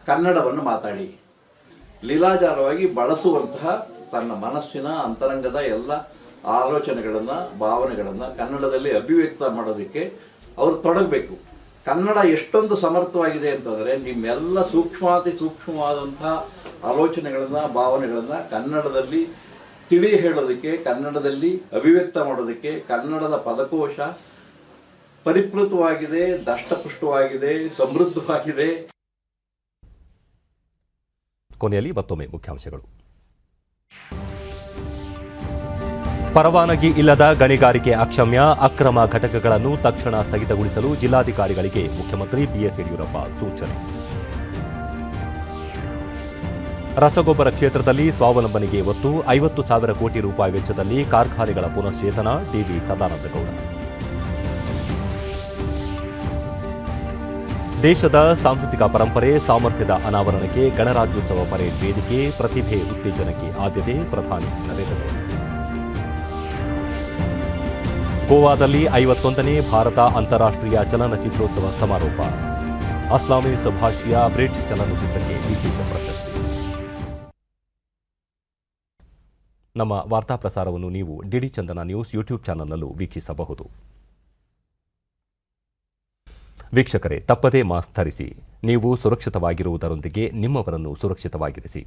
S3: ಕನ್ನಡವನ್ನು ಮಾತಾಡಿ ಲೀಲಾಜಾಲವಾಗಿ ಬಳಸುವಂತಹ ತನ್ನ ಮನಸ್ಸಿನ ಅಂತರಂಗದ ಎಲ್ಲ ಆಲೋಚನೆಗಳನ್ನು, ಭಾವನೆಗಳನ್ನು ಕನ್ನಡದಲ್ಲಿ ಅಭಿವ್ಯಕ್ತ ಮಾಡೋದಕ್ಕೆ ಅವರು ತೊಡಗಬೇಕು. ಕನ್ನಡ ಎಷ್ಟೊಂದು ಸಮರ್ಥವಾಗಿದೆ ಅಂತಂದರೆ, ನಿಮ್ಮೆಲ್ಲ ಸೂಕ್ಷ್ಮವಾದಂಥ ಆಲೋಚನೆಗಳನ್ನು, ಭಾವನೆಗಳನ್ನು ಕನ್ನಡದಲ್ಲಿ ತಿಳಿ ಹೇಳೋದಕ್ಕೆ, ಕನ್ನಡದಲ್ಲಿ ಅಭಿವ್ಯಕ್ತ ಮಾಡೋದಕ್ಕೆ ಕನ್ನಡದ ಪದಕೋಶ ಪರಿಪ್ಲುತವಾಗಿದೆ, ದಷ್ಟಪುಷ್ಟವಾಗಿದೆ, ಸಮೃದ್ಧವಾಗಿದೆ.
S1: ಕೊನೆಯಲ್ಲಿ ಮತ್ತೊಮ್ಮೆ ಮುಖ್ಯಾಂಶಗಳು. ಪರವಾನಗಿ ಇಲ್ಲದ ಗಣಿಗಾರಿಕೆ ಅಕ್ಷಮ್ಯ, ಅಕ್ರಮ ಘಟಕಗಳನ್ನು ತಕ್ಷಣ ಸ್ಥಗಿತಗೊಳಿಸಲು ಜಿಲ್ಲಾಧಿಕಾರಿಗಳಿಗೆ ಮುಖ್ಯಮಂತ್ರಿ ಬಿಎಸ್ ಯಡಿಯೂರಪ್ಪ ಸೂಚನೆ. ರಸಗೊಬ್ಬರ ಕ್ಷೇತ್ರದಲ್ಲಿ ಸ್ವಾವಲಂಬನೆಗೆ ಒತ್ತು, 50,000 ಕೋಟಿ ರೂಪಾಯಿ ವೆಚ್ಚದಲ್ಲಿ ಕಾರ್ಖಾನೆಗಳ ಪುನಶ್ಚೇತನ, ಡಿವಿ ಸದಾನಂದಗೌಡ. ದೇಶದ ಸಾಂಸ್ಕೃತಿಕ ಪರಂಪರೆ, ಸಾಮರ್ಥ್ಯದ ಅನಾವರಣಕ್ಕೆ ಗಣರಾಜ್ಯೋತ್ಸವ ಪರೇಡ್ ವೇದಿಕೆ, ಪ್ರತಿಭೆ ಉತ್ತೇಜನಕ್ಕೆ ಆದ್ಯತೆ, ಪ್ರಧಾನಿ ನರೇಂದ್ರ ಮೋದಿ. ಗೋವಾದಲ್ಲಿ 51ನೇ ಭಾರತ ಅಂತಾರಾಷ್ಟ್ರೀಯ ಚಲನಚಿತ್ರೋತ್ಸವ ಸಮಾರೋಪ, ಅಸ್ಲಾಮೀಸ್ ಭಾಷೆಯ ಬ್ರಿಡ್ಜ್ ಚಲನಚಿತ್ರಕ್ಕೆ ವಿಶೇಷ ಪ್ರಶಸ್ತಿ. ನಮ್ಮ ವಾರ್ತಾ ಪ್ರಸಾರವನ್ನು ನೀವು ಡಿಡಿ ಚಂದನ ನ್ಯೂಸ್ ಯೂಟ್ಯೂಬ್ ಚಾನಲ್ನಲ್ಲೂ ವೀಕ್ಷಿಸಬಹುದು. ವೀಕ್ಷಕರೇ, ತಪ್ಪದೇ ಮಾಸ್ಕ್ ಧರಿಸಿ. ನೀವು ಸುರಕ್ಷಿತವಾಗಿರುವುದರೊಂದಿಗೆ ನಿಮ್ಮವರನ್ನು ಸುರಕ್ಷಿತವಾಗಿರಿಸಿ.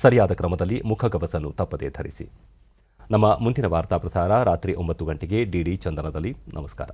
S1: ಸರಿಯಾದ ಕ್ರಮದಲ್ಲಿ ಮುಖಗವಸನ್ನು ತಪ್ಪದೇ ಧರಿಸಿ. ನಮ್ಮ ಮುಂದಿನ ವಾರ್ತಾ ಪ್ರಸಾರ ರಾತ್ರಿ 9 ಗಂಟೆಗೆ ಡಿಡಿ ಚಂದನದಲ್ಲಿ. ನಮಸ್ಕಾರ.